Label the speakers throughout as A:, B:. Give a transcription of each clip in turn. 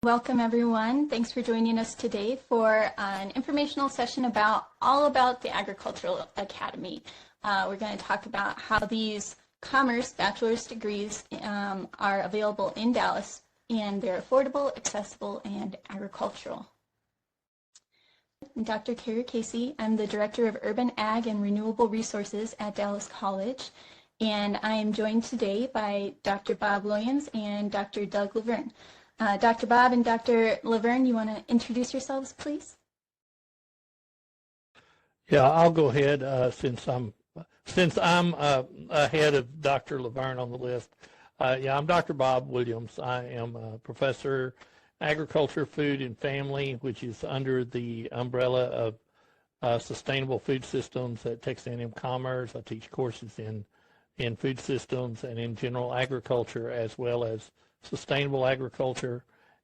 A: Welcome everyone. Thanks for joining us today for an informational session all about the Agricultural Academy. We're going to talk about how these commerce bachelor's degrees are available in Dallas, and they're affordable, accessible, and agricultural. I'm Dr. Casy. I'm the Director of Urban Ag and Renewable Resources at Dallas College, and I am joined today by Dr. Bob Williams and Dr. Doug LaVergne. Dr. Bob and Dr. LaVergne, you want to introduce yourselves, please?
B: Yeah, I'll go ahead since I'm ahead of Dr. LaVergne on the list. I'm Dr. Bob Williams. I am a professor agriculture, food, and family, which is under the umbrella of sustainable food systems at Texas A&M Commerce. I teach courses in food systems and in general agriculture, as well as sustainable agriculture,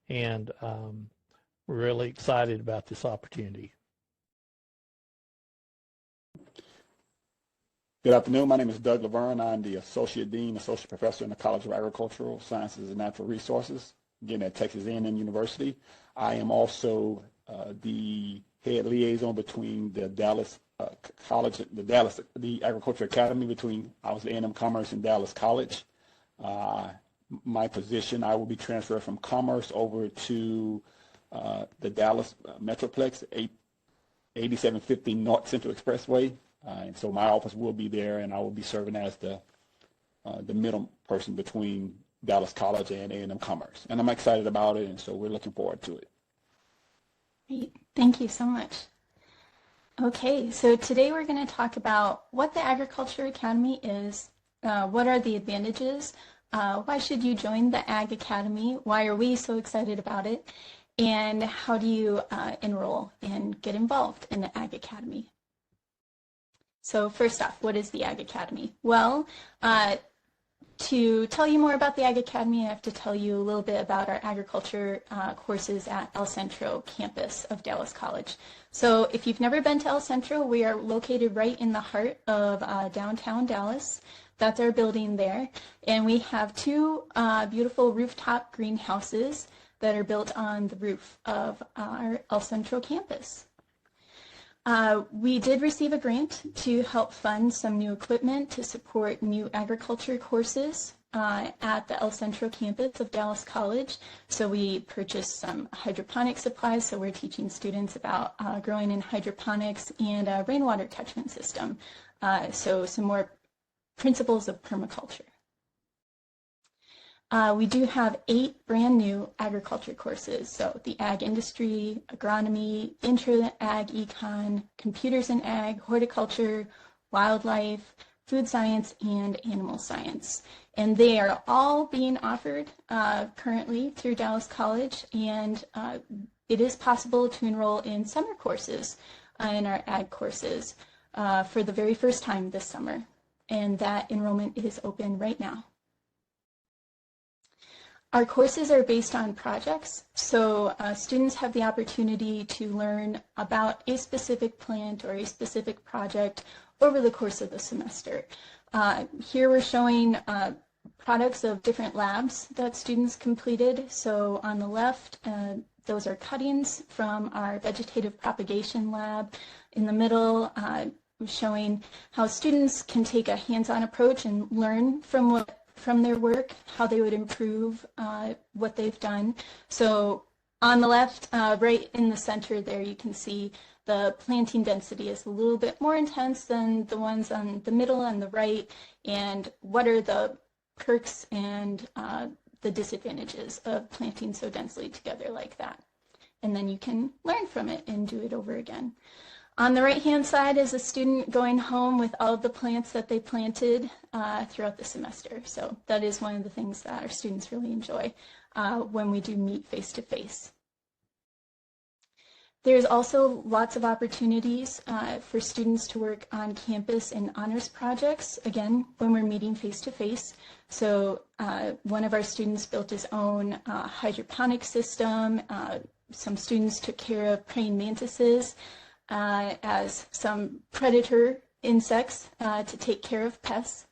B: and we're really excited about this opportunity.
C: Good afternoon. My name is Doug LaVergne. I'm the Associate Dean, Associate Professor in the College of Agricultural Sciences and Natural Resources, again at Texas A&M University. I am also the head liaison between the Dallas College, the Agriculture Academy, between A&M Commerce and Dallas College. My position, I will be transferred from Commerce over to the Dallas Metroplex, 8750 North Central Expressway. And so my office will be there, and I will be serving as the middle person between Dallas College and A&M Commerce. And I'm excited about it, and so we're looking forward to it.
A: Great. Thank you so much. Okay, so today we're going to talk about what the Agriculture Academy is, what are the advantages, why should you join the Ag Academy, why are we so excited about it, and how do you enroll and get involved in the Ag Academy. So first off, what is the Ag Academy? Well, to tell you more about the Ag Academy, I have to tell you a little bit about our agriculture courses at El Centro campus of Dallas College. So if you've never been to El Centro, we are located right in the heart of downtown Dallas. That's our building there. And we have two beautiful rooftop greenhouses that are built on the roof of our El Centro campus. We did receive a grant to help fund some new equipment to support new agriculture courses at the El Centro campus of Dallas College. So we purchased some hydroponic supplies, so we're teaching students about growing in hydroponics and a rainwater catchment system. So some more principles of permaculture. We do have 8 brand new agriculture courses, so the ag industry, agronomy, intro to ag econ, computers in ag, horticulture, wildlife, food science, and animal science. And they are all being offered currently through Dallas College, and it is possible to enroll in summer courses in our ag courses for the very first time this summer. And that enrollment is open right now. Our courses are based on projects, so students have the opportunity to learn about a specific plant or a specific project over the course of the semester. Here we're showing products of different labs that students completed. So on the left, those are cuttings from our vegetative propagation lab. In the middle, showing how students can take a hands-on approach and learn from their work, how they would improve what they've done. So on the left, right in the center there, you can see the planting density is a little bit more intense than the ones on the middle and the right, and what are the perks and the disadvantages of planting so densely together like that. And then you can learn from it and do it over again. On the right-hand side is a student going home with all of the plants that they planted throughout the semester. So that is one of the things that our students really enjoy when we do meet face-to-face. There's also lots of opportunities for students to work on campus in honors projects, again, when we're meeting face-to-face. So one of our students built his own hydroponic system. Some students took care of praying mantises as some predator insects to take care of pests.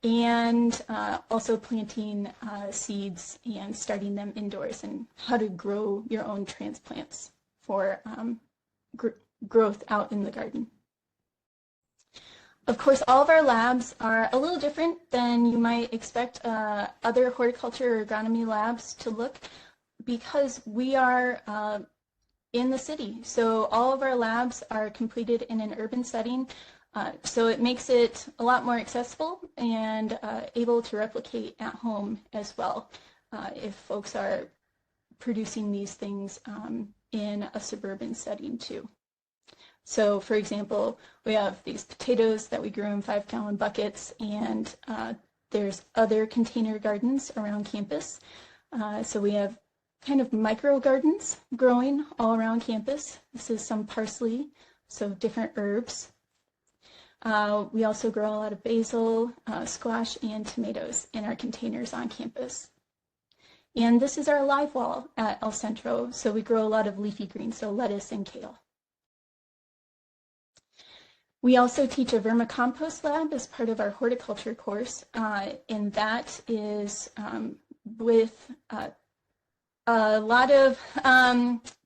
A: and also planting seeds and starting them indoors, and how to grow your own transplants for growth out in the garden. Of course, all of our labs are a little different than you might expect other horticulture or agronomy labs to look, because we are in the city. So all of our labs are completed in an urban setting. So it makes it a lot more accessible and able to replicate at home as well if folks are producing these things in a suburban setting too. So for example, we have these potatoes that we grew in 5-gallon buckets, and there's other container gardens around campus. So we have kind of micro gardens growing all around campus. This is some parsley, so different herbs. We also grow a lot of basil, squash, and tomatoes in our containers on campus. And this is our live wall at El Centro, so we grow a lot of leafy greens, so lettuce and kale. We also teach a vermicompost lab as part of our horticulture course, and that is with a lot of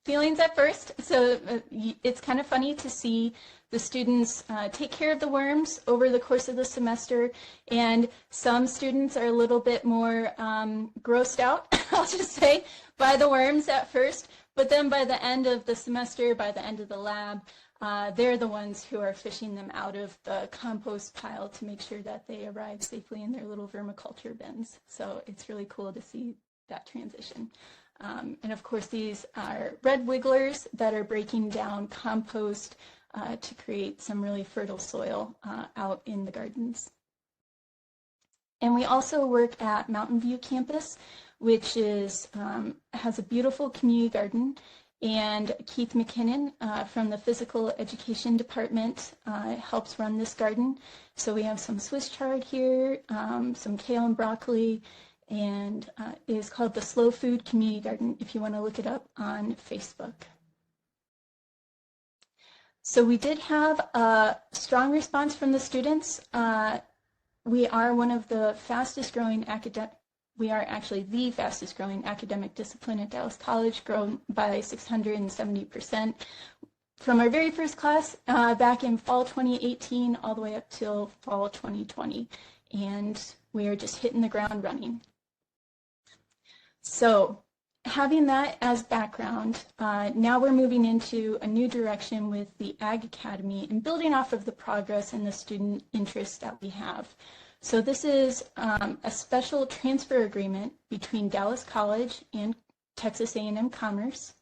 A: feelings at first. So it's kind of funny to see the students take care of the worms over the course of the semester, and some students are a little bit more grossed out, I'll just say, by the worms at first, but then by the end of the semester, by the end of the lab, they're the ones who are fishing them out of the compost pile to make sure that they arrive safely in their little vermiculture bins. So it's really cool to see that transition. And of course, these are red wigglers that are breaking down compost to create some really fertile soil out in the gardens. And we also work at Mountain View campus, which is has a beautiful community garden. And Keith McKinnon from the physical education department helps run this garden. So we have some Swiss chard here, some kale and broccoli, and it is called the Slow Food Community Garden if you want to look it up on Facebook. So we did have a strong response from the students. We are one of the fastest growing we are actually the fastest growing academic discipline at Dallas College, grown by 670% from our very first class back in fall 2018 all the way up till fall 2020. And we are just hitting the ground running. So having that as background, now we're moving into a new direction with the Ag Academy and building off of the progress and the student interest that we have. So this is a special transfer agreement between Dallas College and Texas A&M Commerce.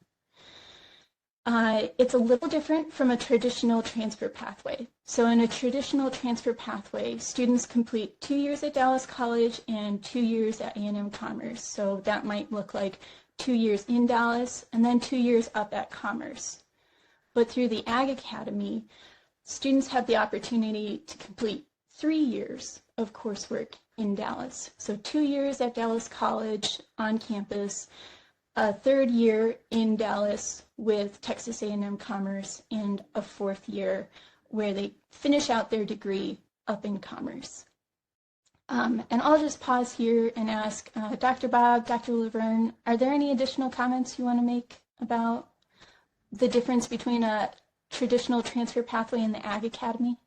A: It's a little different from a traditional transfer pathway. So in a traditional transfer pathway, students complete 2 years at Dallas College and 2 years at A&M Commerce. So that might look like 2 years in Dallas and then 2 years up at Commerce. But through the Ag Academy, students have the opportunity to complete 3 years of coursework in Dallas. So 2 years at Dallas College on campus, a 3rd year in Dallas with Texas A&M Commerce, and a 4th year where they finish out their degree up in Commerce. And I'll just pause here and ask Dr. Bob, Dr. LaVergne, are there any additional comments you want to make about the difference between a traditional transfer pathway and the Ag Academy?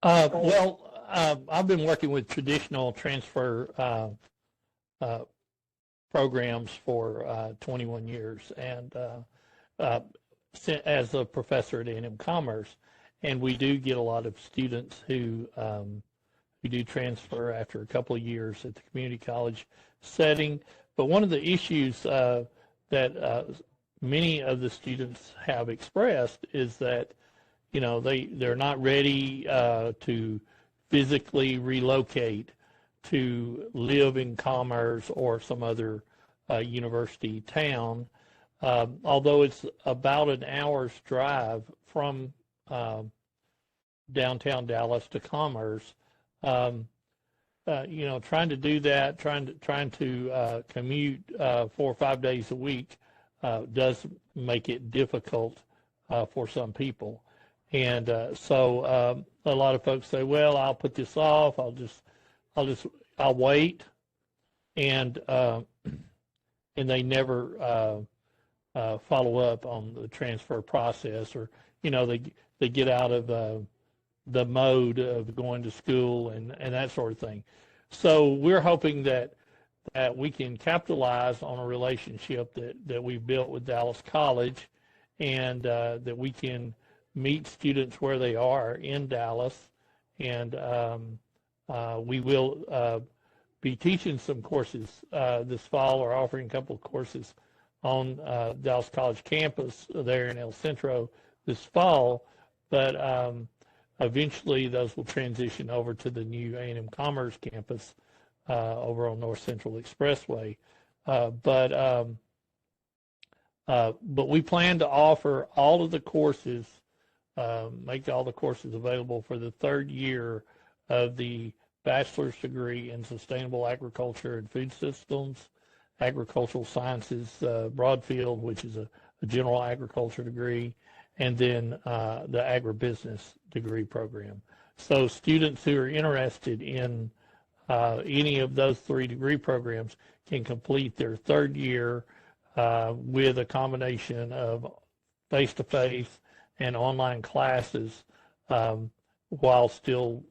B: I've been working with traditional transfer programs for 21 years, and as a professor at A&M Commerce, and we do get a lot of students who do transfer after a couple of years at the community college setting. But one of the issues that many of the students have expressed is that, you know, they're not ready to physically relocate to live in Commerce or some other university town, although it's about an hour's drive from downtown Dallas to Commerce. You know, trying to do that, trying to commute 4 or 5 days a week does make it difficult for some people. And so a lot of folks say, well, I'll put this off. I'll wait, and they never follow up on the transfer process, or they get out of the mode of going to school and that sort of thing. So we're hoping that we can capitalize on a relationship that we've built with Dallas College, and that we can meet students where they are in Dallas, and we will be teaching some courses this fall, or offering a couple of courses on Dallas College campus there in El Centro this fall, but eventually those will transition over to the new A&M Commerce campus over on North Central Expressway. But we plan to offer all of the courses, make all the courses available for the third year of the bachelor's degree in sustainable agriculture and food systems, agricultural sciences, broad field, which is a general agriculture degree, and then the agribusiness degree program. So students who are interested in any of those 3 degree programs can complete their third year with a combination of face-to-face and online classes while still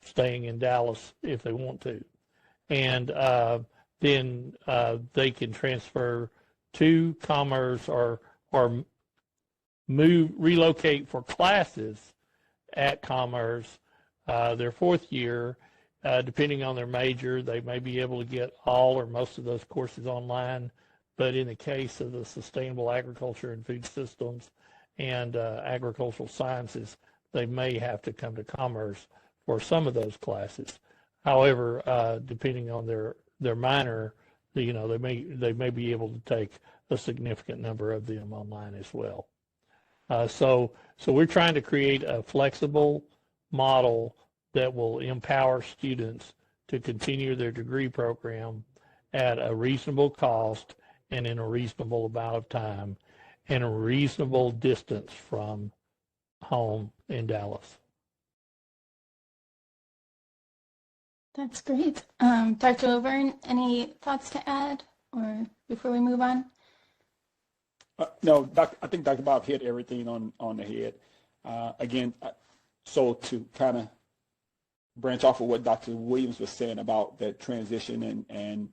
B: staying in Dallas if they want to. And then they can transfer to Commerce or relocate for classes at Commerce their 4th year. Depending on their major, they may be able to get all or most of those courses online, but in the case of the sustainable agriculture and food systems and agricultural sciences, they may have to come to Commerce for some of those classes. However, depending on their minor, they may be able to take a significant number of them online as well. So we're trying to create a flexible model that will empower students to continue their degree program at a reasonable cost and in a reasonable amount of time and a reasonable distance from home in Dallas.
A: That's great. Dr. LaVergne, any thoughts to add or before we move on?
C: No, I think Dr. Bob hit everything on the head. Again, so to kind of branch off of what Dr. Williams was saying about that transition and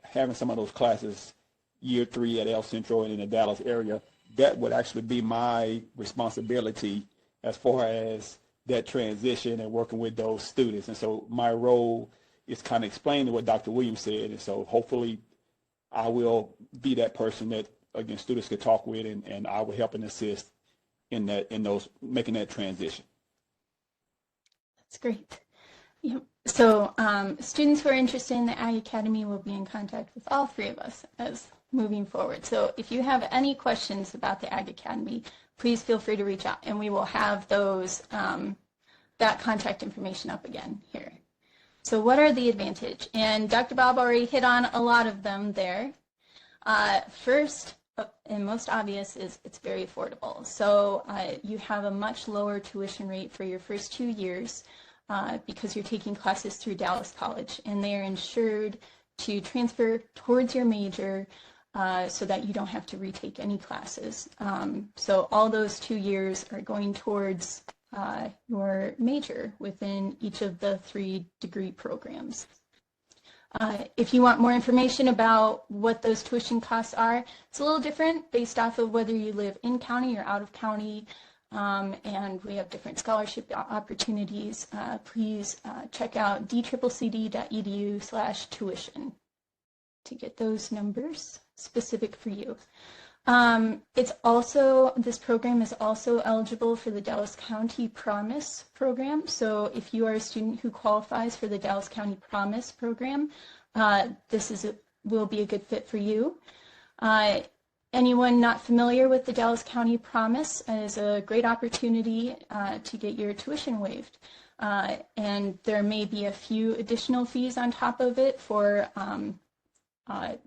C: having some of those classes year 3 at El Centro and in the Dallas area, that would actually be my responsibility as far as that transition and working with those students. And so my role is kind of explaining what Dr. Williams said. And so hopefully I will be that person that, again, students could talk with, and I will help and assist in those making that transition.
A: That's great. Yep. So students who are interested in the Ag Academy will be in contact with all 3 of us as moving forward. So if you have any questions about the Ag Academy, please feel free to reach out, and we will have those that contact information up again here. So what are the advantages? And Dr. Bob already hit on a lot of them there. First and most obvious is it's very affordable. So you have a much lower tuition rate for your first 2 years because you're taking classes through Dallas College, and they are insured to transfer towards your major so that you don't have to retake any classes. So all those 2 years are going towards your major within each of the 3 degree programs. If you want more information about what those tuition costs are, it's a little different based off of whether you live in county or out of county, and we have different scholarship opportunities. Please check out dccd.edu/tuition to get those numbers specific for you. This program is also eligible for the Dallas County Promise program. So if you are a student who qualifies for the Dallas County Promise program, this will be a good fit for you. Anyone not familiar with the Dallas County Promise is a great opportunity to get your tuition waived. And there may be a few additional fees on top of it for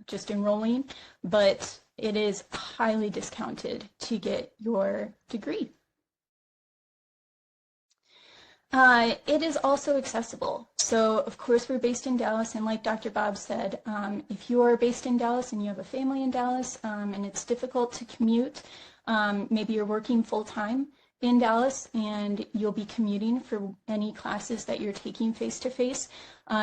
A: just enrolling, but it is highly discounted to get your degree. It is also accessible. So, of course, we're based in Dallas, and like Dr. Bob said, if you are based in Dallas and you have a family in Dallas, and it's difficult to commute, maybe you're working full-time in Dallas and you'll be commuting for any classes that you're taking face-to-face,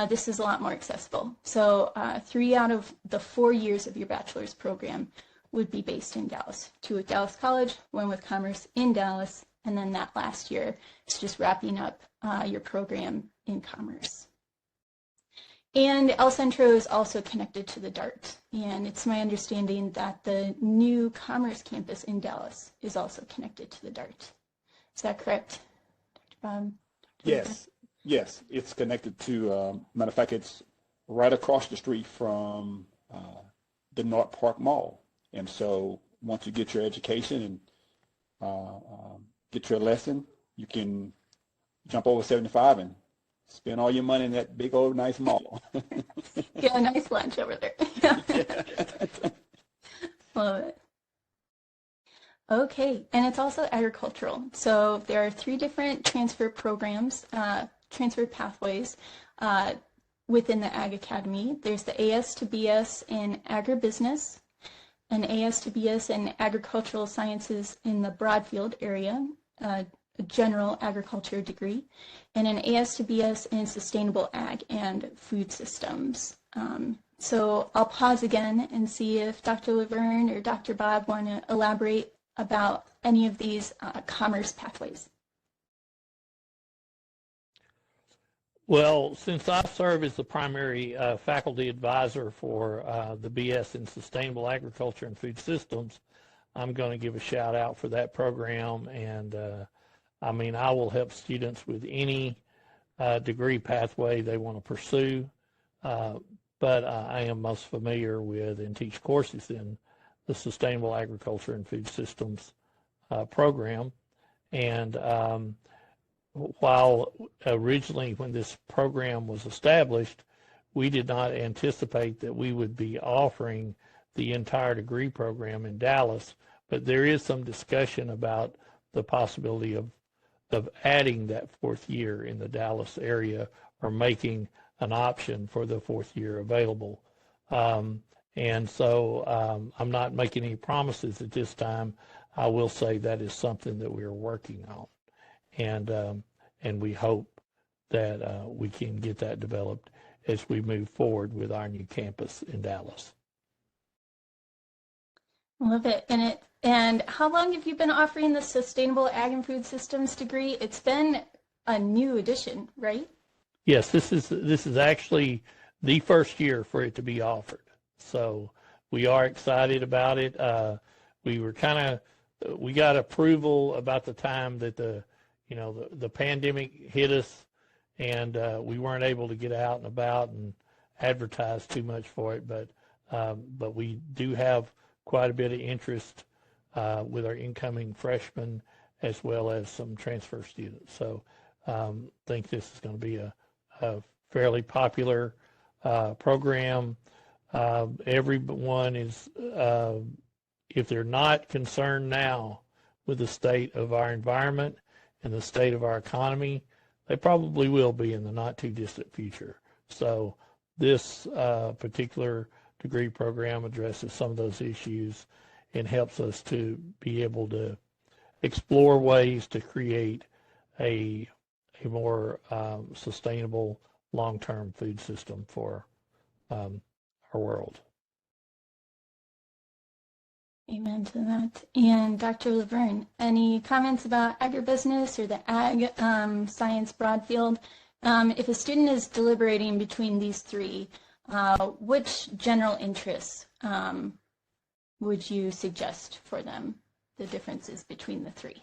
A: this is a lot more accessible. So 3 out of the 4 years of your bachelor's program would be based in Dallas. 2 with Dallas College, 1 with Commerce in Dallas, and then that last year is just wrapping up your program in Commerce. And El Centro is also connected to the DART, and it's my understanding that the new Commerce campus in Dallas is also connected to the DART. Is that correct, Dr. Bob?
C: Yes, yes, it's connected to, matter of fact, it's right across the street from the North Park Mall. And so once you get your education and get your lesson, you can jump over 75 and spend all your money in that big old nice mall.
A: Get a nice lunch over there. Love it. Okay, and it's also agricultural. So there are 3 different transfer programs, transfer pathways within the Ag Academy. There's the AS to BS in Agribusiness, an AS to BS in Agricultural Sciences in the Broadfield area, a general agriculture degree, and an AS to BS in Sustainable Ag and Food Systems. So I'll pause again and see if Dr. LaVergne or Dr. Bob want to elaborate about any of these commerce pathways.
B: Well, since I serve as the primary faculty advisor for the BS in Sustainable Agriculture and Food Systems, I'm going to give a shout out for that program. And I mean, I will help students with any degree pathway they want to pursue, but I am most familiar with and teach courses in the Sustainable Agriculture and Food Systems program. And while originally when this program was established, we did not anticipate that we would be offering the entire degree program in Dallas, but there is some discussion about the possibility of adding that 4th year in the Dallas area, or making an option for the 4th year available. And so I'm not making any promises at this time. I will say that is something that we are working on. And we hope that we can get that developed as we move forward with our new campus in Dallas.
A: Love it. And how long have you been offering the Sustainable Ag and Food Systems degree? It's been a new addition, right?
B: Yes, this is actually the first year for it to be offered. So we are excited about it. We got approval about the time that the pandemic hit us, and we weren't able to get out and about and advertise too much for it. But we do have quite a bit of interest with our incoming freshmen as well as some transfer students. So I think this is going to be a fairly popular program. Everyone is, if they're not concerned now with the state of our environment and the state of our economy, they probably will be in the not too distant future. So this particular degree program addresses some of those issues and helps us to be able to explore ways to create a more sustainable long-term food system for our world.
A: Amen to that. And Dr. LaVergne, any comments about agribusiness or the ag science broad field? If a student is deliberating between these 3, which general interests would you suggest for them, the differences between the 3?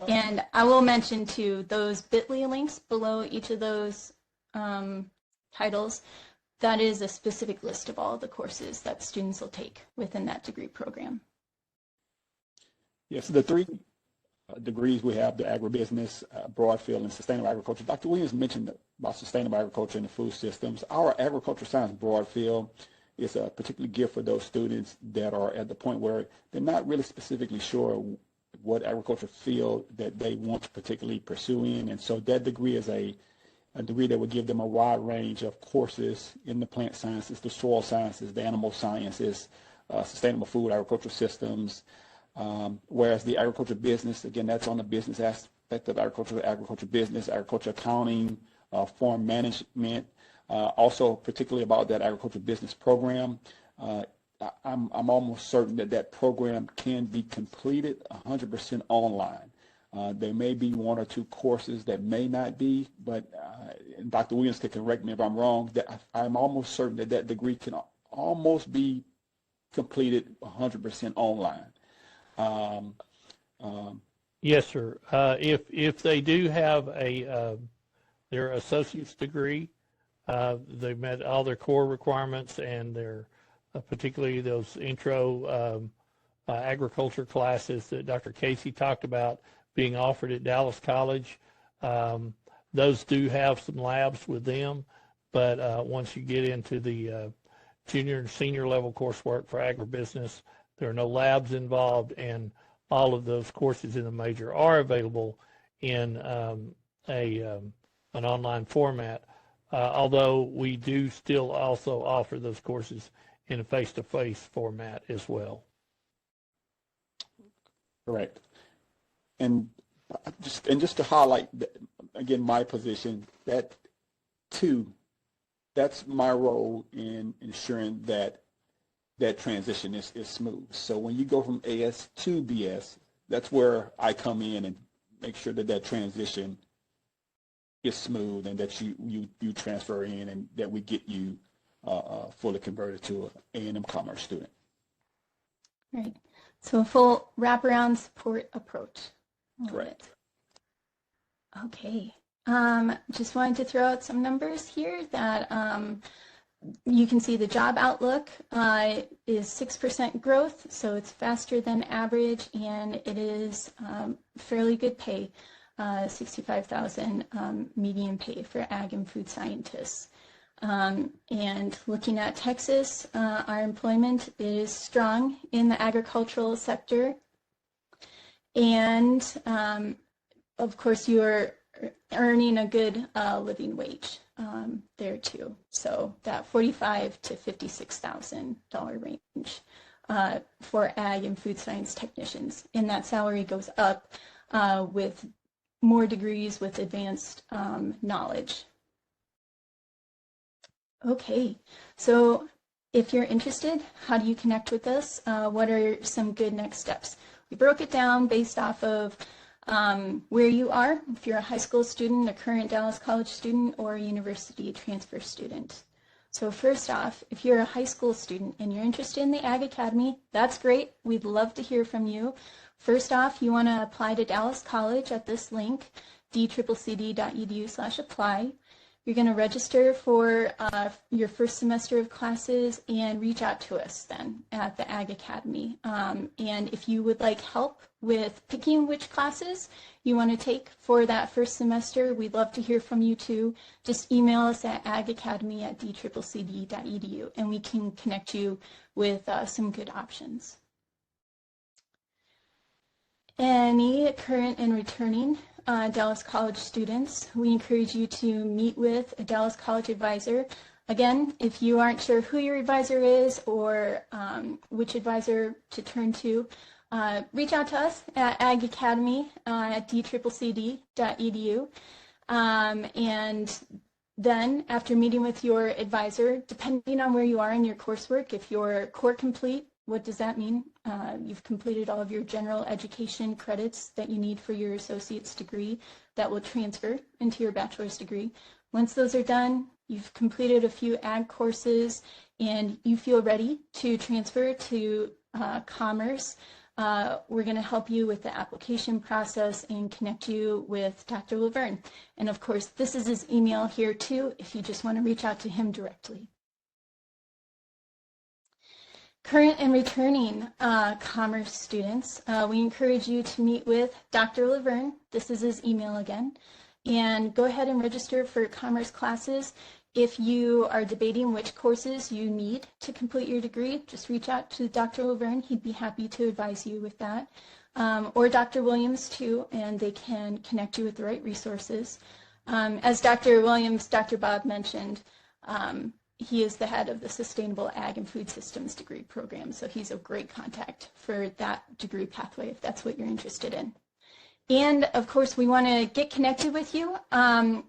A: And I will mention too, those bit.ly links below each of those titles, that is a specific list of all the courses that students will take within that degree program.
C: Yes, the 3 degrees we have, the agribusiness, broadfield, and sustainable agriculture. Dr. Williams mentioned about sustainable agriculture and the food systems. Our agriculture science broadfield is particularly geared for those students that are at the point where they're not really specifically sure what agriculture field that they want to particularly pursue in. And so that degree is a degree that would give them a wide range of courses in the plant sciences, the soil sciences, the animal sciences, sustainable food, agricultural systems, whereas the agriculture business, again, that's on the business aspect of agriculture business, agriculture accounting, farm management, also particularly about that agriculture business program. I'm almost certain that that program can be completed 100% online. There may be one or two courses that may not be, but Dr. Williams can correct me if I'm wrong, that I'm almost certain that that degree can almost be completed 100% online.
B: Yes, sir. If they do have their associate's degree, they've met all their core requirements, and their particularly those intro agriculture classes that Dr. Casey talked about being offered at Dallas College. Those do have some labs with them, but once you get into the junior and senior level coursework for agribusiness, there are no labs involved, and all of those courses in the major are available in an online format, although we do still also offer those courses in a face-to-face format as well.
C: Correct. And just to highlight, again, my position, that too, that's my role in ensuring that that transition is smooth. So when you go from AS to BS, that's where I come in and make sure that that transition is smooth, and that you transfer in, and that we get you fully converted to an A&M Commerce student.
A: Right. So a full wraparound support approach.
C: Correct.
A: Okay. Just wanted to throw out some numbers here that you can see the job outlook is 6% growth, so it's faster than average, and it is fairly good pay, $65,000 median pay for ag and food scientists. And looking at Texas, our employment is strong in the agricultural sector, and of course you're earning a good living wage there too. So that $45,000 to $56,000 range for ag and food science technicians, and that salary goes up with more degrees with advanced knowledge. Okay, so if you're interested, how do you connect with us? What are some good next steps? We broke it down based off of where you are, if you're a high school student, a current Dallas College student, or a university transfer student. So first off, if you're a high school student and you're interested in the Ag Academy, that's great. We'd love to hear from you. First off, you want to apply to Dallas College at this link, dccd.edu/apply. You're going to register for your first semester of classes and reach out to us then at the Ag Academy. And if you would like help with picking which classes you want to take for that first semester, we'd love to hear from you too. Just email us at agacademy@dccd.edu and we can connect you with some good options. Any current and returning Dallas College students, we encourage you to meet with a Dallas College advisor. Again, if you aren't sure who your advisor is or which advisor to turn to, reach out to us at agacademy@dccd.edu. And then after meeting with your advisor, depending on where you are in your coursework, if you're core complete, what does that mean? You've completed all of your general education credits that you need for your associate's degree that will transfer into your bachelor's degree. Once those are done, you've completed a few ag courses, and you feel ready to transfer to commerce, we're going to help you with the application process and connect you with Dr. LaVergne. And of course, this is his email here too, if you just want to reach out to him directly. Current and returning commerce students, we encourage you to meet with Dr. LaVergne. This is his email again. And go ahead and register for commerce classes. If you are debating which courses you need to complete your degree, just reach out to Dr. LaVergne. He'd be happy to advise you with that. or Dr. Williams too, and they can connect you with the right resources. As Dr. Williams, Dr. Bob mentioned, he is the head of the Sustainable Ag and Food Systems degree program, so he's a great contact for that degree pathway if that's what you're interested in. And of course, we want to get connected with you.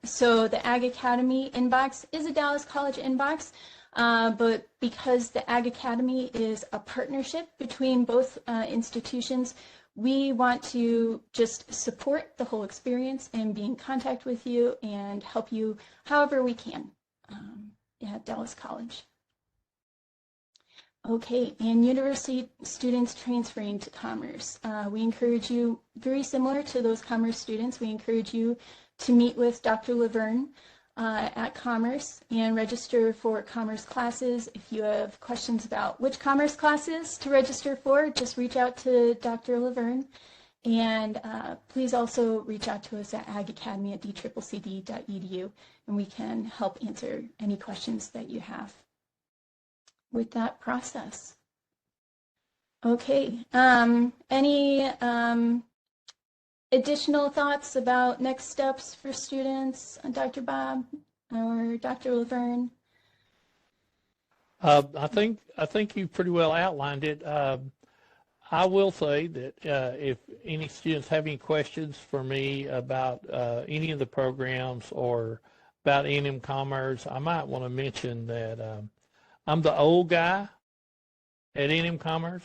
A: So the Ag Academy inbox is a Dallas College inbox, but because the Ag Academy is a partnership between both institutions, we want to just support the whole experience and be in contact with you and help you however we can at Dallas College. Okay, and university students transferring to commerce. We encourage you, very similar to those commerce students, we encourage you to meet with Dr. LaVergne at Commerce and register for commerce classes. If you have questions about which commerce classes to register for, just reach out to Dr. LaVergne. And please also reach out to us at agacademy@dccd.edu, and we can help answer any questions that you have with that process. Okay, any additional thoughts about next steps for students, Dr. Bob or Dr. LaVergne?
B: I think you pretty well outlined it. I will say that if any students have any questions for me about any of the programs or about A&M Commerce, I might want to mention that I'm the old guy at A&M Commerce.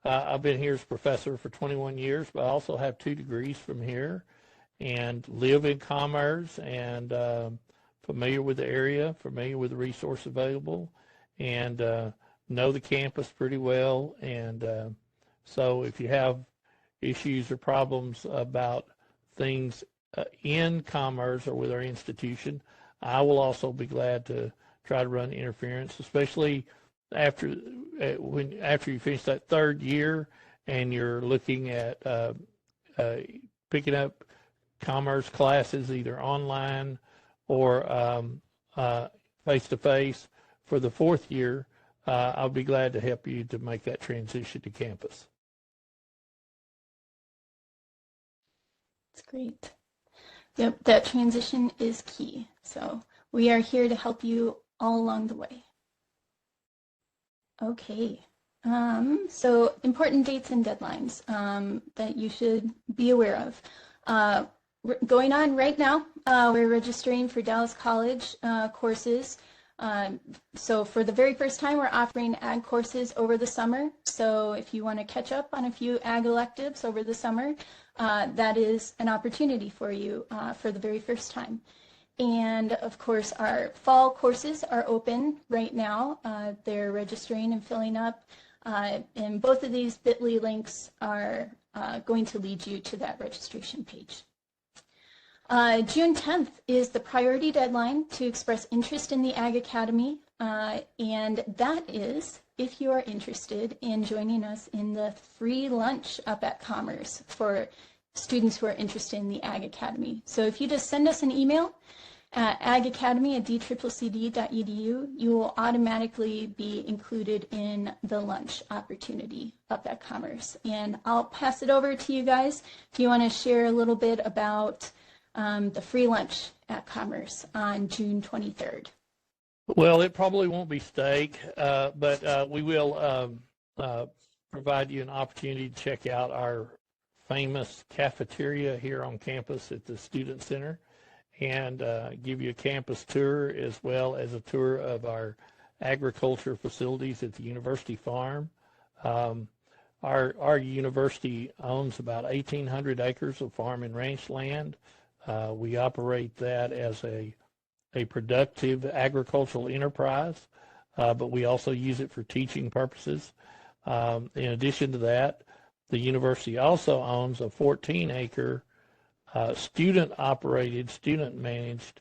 B: I've been here as professor for 21 years, but I also have 2 degrees from here and live in Commerce and familiar with the area, familiar with the resource available, and know the campus pretty well. And so if you have issues or problems about things in Commerce or with our institution, I will also be glad to try to run interference, especially after you finish that 3rd year and you're looking at picking up commerce classes either online or face-to-face for the 4th year. I'll be glad to help you to make that transition to campus.
A: That's great. Yep, that transition is key. So we are here to help you all along the way. Okay, so important dates and deadlines that you should be aware of. Going on right now, we're registering for Dallas College courses. So for the very first time, we're offering ag courses over the summer. So if you want to catch up on a few ag electives over the summer, that is an opportunity for you for the very first time. And of course, our fall courses are open right now. They're registering and filling up. And both of these bit.ly links are going to lead you to that registration page. June 10th is the priority deadline to express interest in the Ag Academy. And that is if you are interested in joining us in the free lunch up at Commerce for students who are interested in the Ag Academy. So if you just send us an email at agacademy@dccd.edu, you will automatically be included in the lunch opportunity up at Commerce. And I'll pass it over to you guys if you want to share a little bit about the free lunch at Commerce on June 23rd.
B: Well, it probably won't be steak, but we will provide you an opportunity to check out our famous cafeteria here on campus at the Student Center and give you a campus tour as well as a tour of our agriculture facilities at the university farm. Our university owns about 1,800 acres of farm and ranch land. We operate that as a productive agricultural enterprise, but we also use it for teaching purposes. In addition to that, the university also owns a 14-acre student-operated, student-managed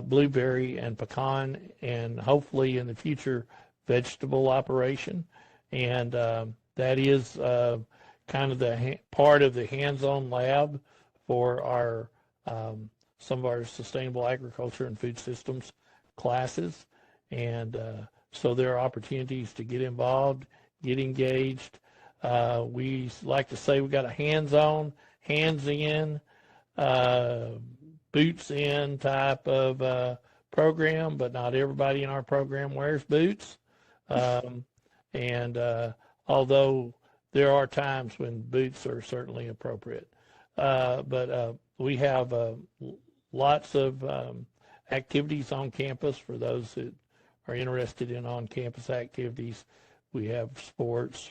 B: blueberry and pecan, and hopefully in the future vegetable operation. And that is kind of the part of the hands-on lab for our some of our sustainable agriculture and food systems classes. And so there are opportunities to get involved, get engaged. We like to say we got a hands-on, hands-in, boots-in type of program, but not everybody in our program wears boots. And although there are times when boots are certainly appropriate. But we have lots of activities on campus for those that are interested in on-campus activities. We have sports,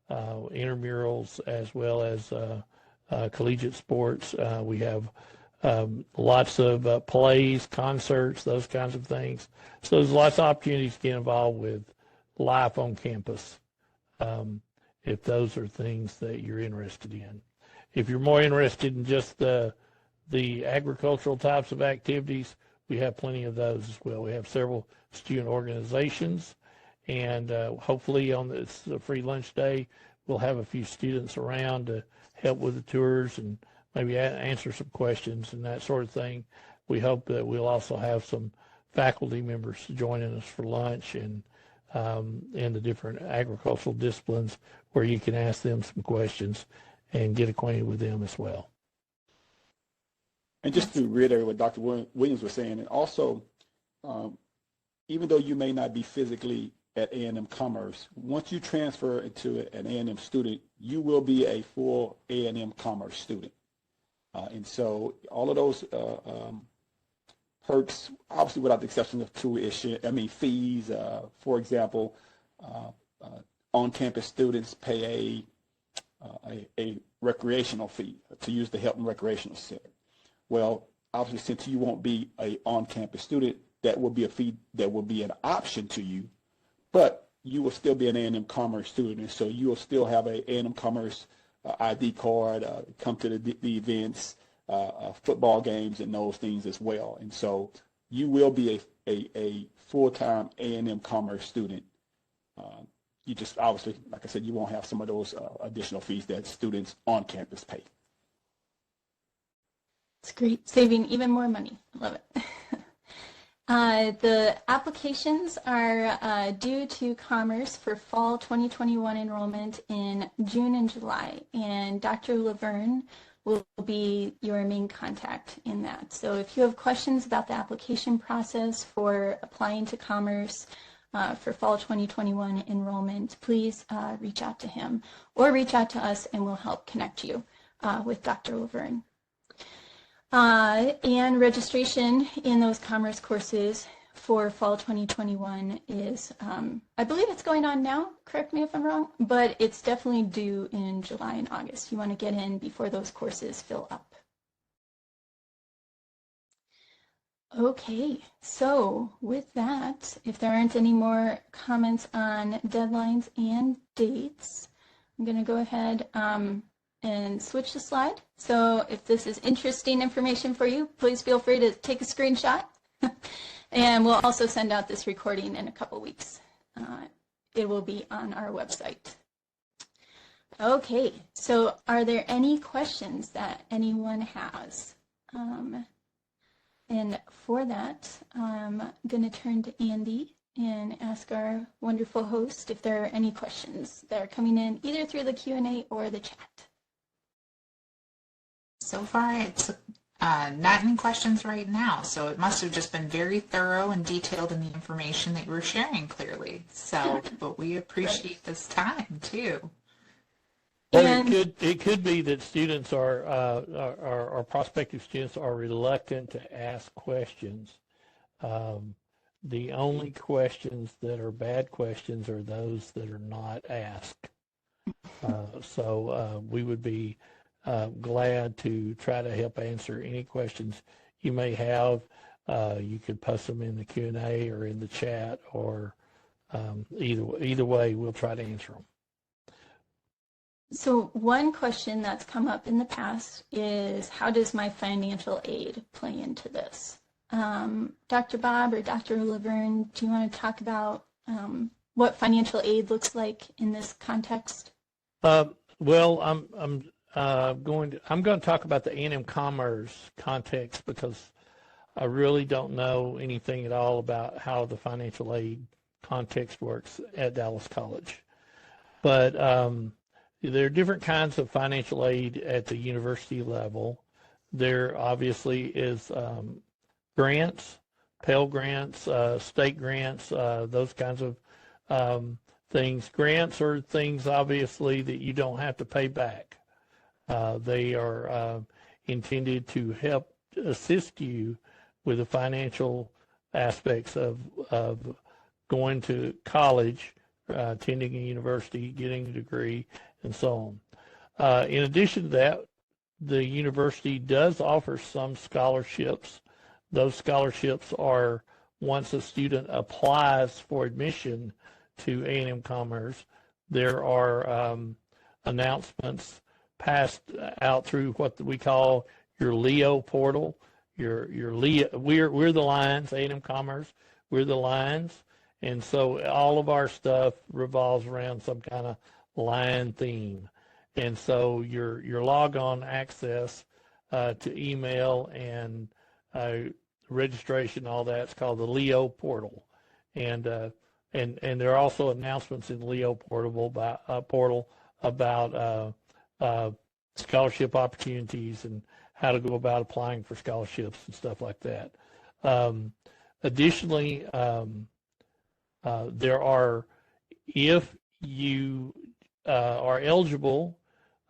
B: intramurals, as well as collegiate sports. We have lots of plays, concerts, those kinds of things. So there's lots of opportunities to get involved with life on campus, if those are things that you're interested in. If you're more interested in just the agricultural types of activities, we have plenty of those as well. We have several student organizations, and hopefully on this free lunch day, we'll have a few students around to help with the tours and maybe answer some questions and that sort of thing. We hope that we'll also have some faculty members joining us for lunch and in the different agricultural disciplines where you can ask them some questions and get acquainted with them as well.
C: And just to reiterate what Dr. Williams was saying, and also, even though you may not be physically at A&M Commerce, once you transfer into an A&M student, you will be a full A&M Commerce student. And so all of those perks, obviously without the exception of tuition, fees, for example, on-campus students pay a recreational fee to use the Helton Recreational Center. Well, obviously, since you won't be an on-campus student, that will be a fee that will be an option to you, but you will still be an A&M Commerce student, and so you will still have a A&M Commerce ID card, come to the events, football games, and those things as well. And so you will be a full-time A&M Commerce student. You just obviously, like I said, you won't have some of those additional fees that students on campus pay.
A: It's great, saving even more money. I love it. The applications are due to Commerce for fall 2021 enrollment in June and July, and Dr. LaVergne will be your main contact in that. So if you have questions about the application process for applying to Commerce for fall 2021 enrollment, please reach out to him or reach out to us and we'll help connect you with Dr. LaVergne. And registration in those Commerce courses for fall 2021 is, I believe it's going on now, correct me if I'm wrong, but it's definitely due in July and August. You want to get in before those courses fill up. Okay, so with that, if there aren't any more comments on deadlines and dates, I'm going to go ahead and switch the slide. So if this is interesting information for you, please feel free to take a screenshot. And we'll also send out this recording in a couple weeks. It will be on our website. Okay, so are there any questions that anyone has? And for that, I'm going to turn to Andy and ask our wonderful host if there are any questions that are coming in either through the Q&A or the chat.
D: So far, it's not any questions right now, so it must have just been very thorough and detailed in the information that you were sharing clearly. So, but we appreciate this time too.
B: Well, it could be that students or prospective students are reluctant to ask questions. The only questions that are bad questions are those that are not asked. So we would be glad to try to help answer any questions you may have. You could post them in the Q&A or in the chat, or either way, we'll try to answer them.
A: So one question that's come up in the past is, how does my financial aid play into this? Dr. Bob or Dr. LaVergne, do you want to talk about what financial aid looks like in this context?
B: Well, I'm going to talk about the A&M Commerce context because I really don't know anything at all about how the financial aid context works at Dallas College. But there are different kinds of financial aid at the university level. There obviously is grants, Pell grants, state grants, those kinds of things. Grants are things obviously that you don't have to pay back. They are intended to help assist you with the financial aspects of going to college, attending a university, getting a degree, and so on. In addition to that, the university does offer some scholarships. Those scholarships are once a student applies for admission to A&M Commerce, there are announcements passed out through what we call your Leo portal. Your Leo, we're the Lions, A&M Commerce, we're the Lions, and so all of our stuff revolves around some kind of lion theme. And so your log-on access to email and registration, all that's called the Leo portal, and there are also announcements in the Leo portal about scholarship opportunities and how to go about applying for scholarships and stuff like that. Additionally, there are, if you are eligible,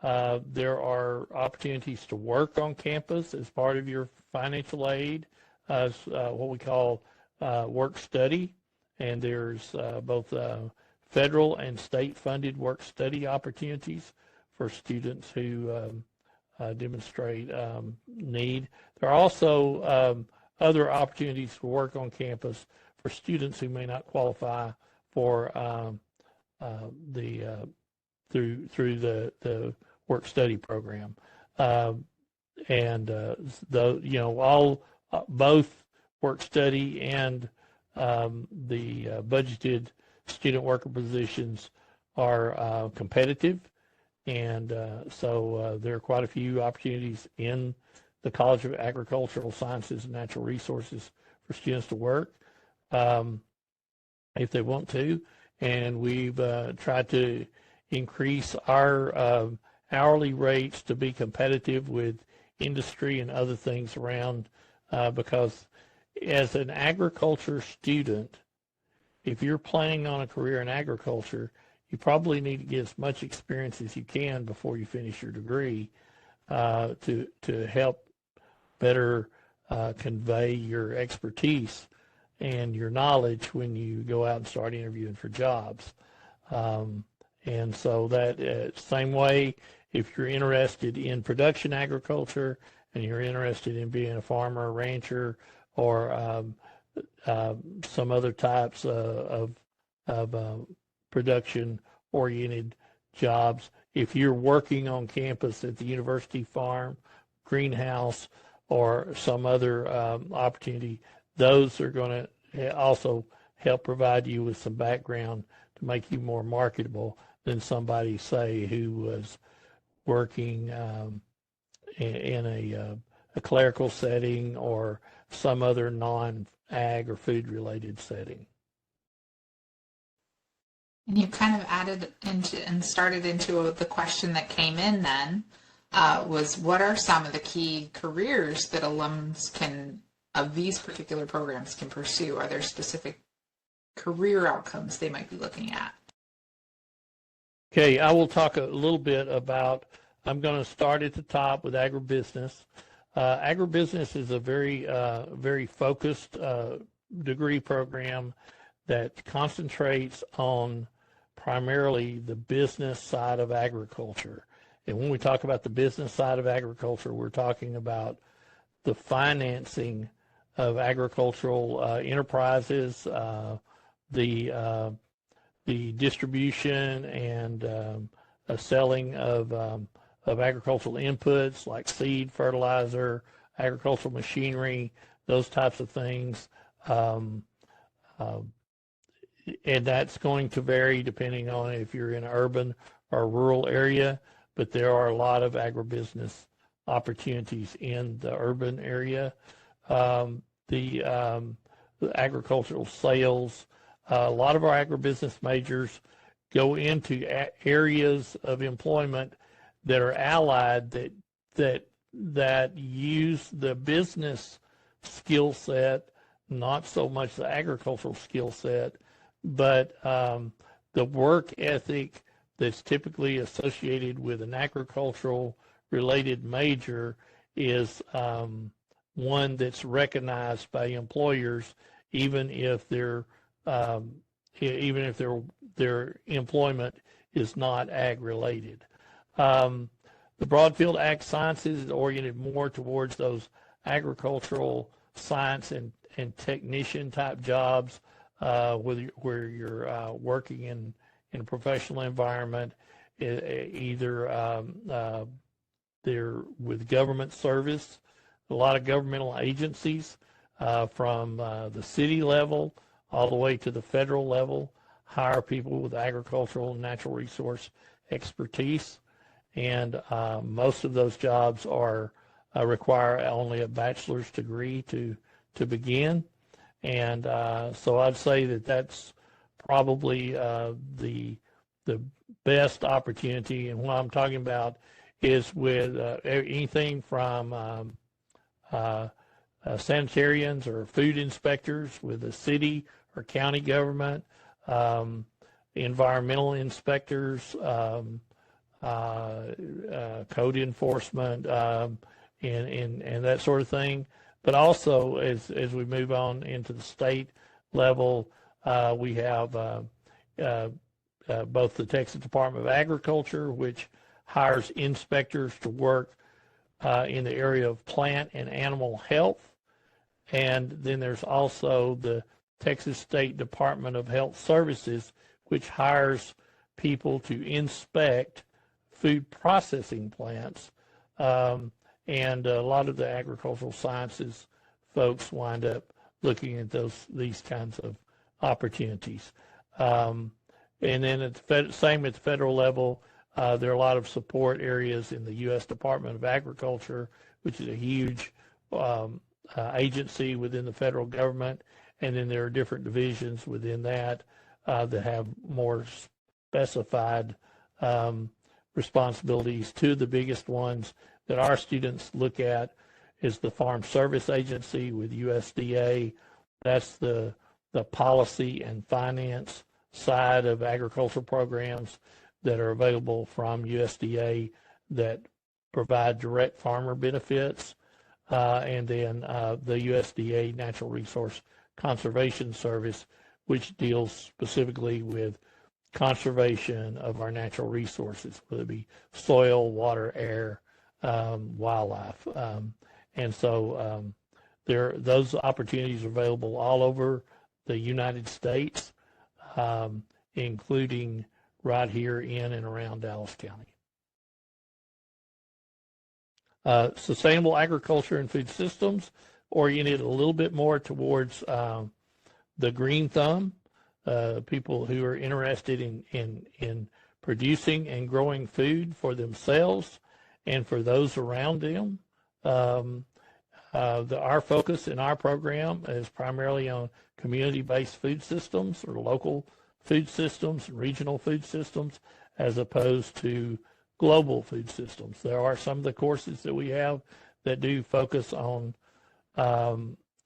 B: there are opportunities to work on campus as part of your financial aid, as what we call work study, and there's both federal and state funded work study opportunities for students who demonstrate need. There are also other opportunities to work on campus for students who may not qualify for through the work study program, both work study and the budgeted student worker positions are competitive, and so there are quite a few opportunities in the College of Agricultural Sciences and Natural Resources for students to work if they want to, and we've tried to increase our hourly rates to be competitive with industry and other things around, because as an agriculture student, if you're planning on a career in agriculture, you probably need to get as much experience as you can before you finish your degree to help better convey your expertise and your knowledge when you go out and start interviewing for jobs. And so that same way, if you're interested in production agriculture and you're interested in being a farmer, a rancher, or some other types of production-oriented jobs, if you're working on campus at the university farm, greenhouse, or some other opportunity, those are going to also help provide you with some background to make you more marketable than somebody, say, who was working in a clerical setting or some other non-ag or food-related setting.
D: And you kind of added into and started into the question that came in then, was what are some of the key careers that alums of these particular programs can pursue? Are there specific career outcomes they might be looking at?
B: Okay, I will talk a little bit about, I'm going to start at the top with agribusiness. Agribusiness is a very focused degree program that concentrates on primarily the business side of agriculture. And when we talk about the business side of agriculture, we're talking about the financing of agricultural enterprises, the distribution and selling of agricultural inputs like seed, fertilizer, agricultural machinery, those types of things. And that's going to vary depending on if you're in an urban or rural area, but there are a lot of agribusiness opportunities in the urban area. The agricultural sales, a lot of our agribusiness majors go into areas of employment that are allied that use the business skill set, not so much the agricultural skill set, but the work ethic that's typically associated with an agricultural related major is one that's recognized by employers, even if their employment is not ag related. The Broadfield Ag Sciences is oriented more towards those agricultural science and technician type jobs, where you're working in a professional environment, either they're with government service. A lot of governmental agencies from the city level all the way to the federal level hire people with agricultural and natural resource expertise. And most of those jobs require only a bachelor's degree to begin. And so I'd say that that's probably the best opportunity. And what I'm talking about is with anything from sanitarians or food inspectors with the city or county government, environmental inspectors, code enforcement, and that sort of thing. But also, as we move on into the state level, we have both the Texas Department of Agriculture, which hires inspectors to work in the area of plant and animal health. And then there's also the Texas State Department of Health Services, which hires people to inspect food processing plants. And a lot of the agricultural sciences folks wind up looking at these kinds of opportunities. And then same at the federal level, there are a lot of support areas in the U.S. Department of Agriculture, which is a huge agency within the federal government. And then there are different divisions within that that have more specified responsibilities. Two of the biggest ones that our students look at is the Farm Service Agency with USDA. That's the policy and finance side of agricultural programs that are available from USDA that provide direct farmer benefits. And then the USDA Natural Resource Conservation Service, which deals specifically with conservation of our natural resources, whether it be soil, water, air, wildlife. And so those opportunities are available all over the United States, including right here in and around Dallas County. Sustainable agriculture and food systems, oriented a little bit more towards the green thumb, people who are interested in producing and growing food for themselves and for those around them. Our focus in our program is primarily on community-based food systems or local food systems, regional food systems, as opposed to global food systems. There are some of the courses that we have that do focus on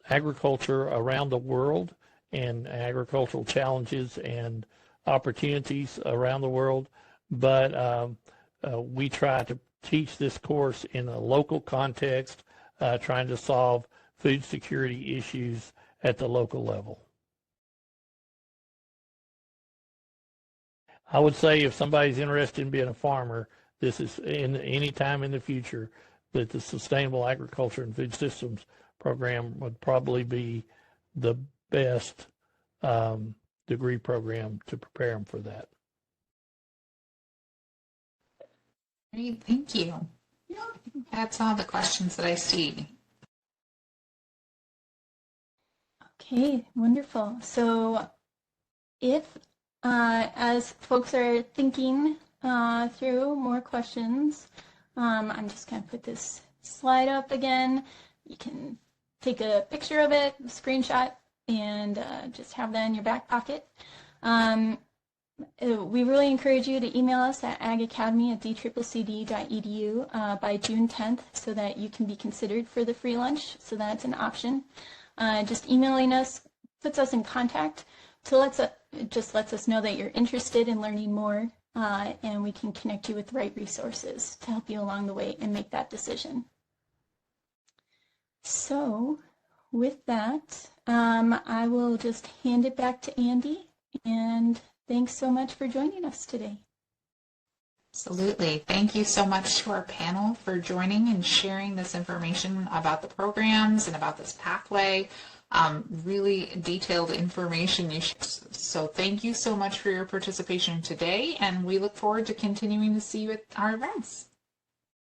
B: agriculture around the world and agricultural challenges and opportunities around the world, but we try to teach this course in a local context, trying to solve food security issues at the local level. I would say if somebody's interested in being a farmer, this is any time in the future that the Sustainable Agriculture and Food Systems program would probably be the best degree program to prepare them for that.
D: Great, thank you. That's all the questions that I see.
A: Okay, wonderful. So if, as folks are thinking through more questions, I'm just going to put this slide up again. You can take a picture of it, a screenshot, and just have that in your back pocket. We really encourage you to email us at agacademy@dccd.edu by June 10th so that you can be considered for the free lunch. So that's an option. Just emailing us puts us in contact just lets us know that you're interested in learning more, and we can connect you with the right resources to help you along the way and make that decision. So with that, I will just hand it back to Andy, and thanks so much for joining us today.
D: Absolutely. Thank you so much to our panel for joining and sharing this information about the programs and about this pathway. Really detailed information. So thank you so much for your participation today, and we look forward to continuing to see you at our events.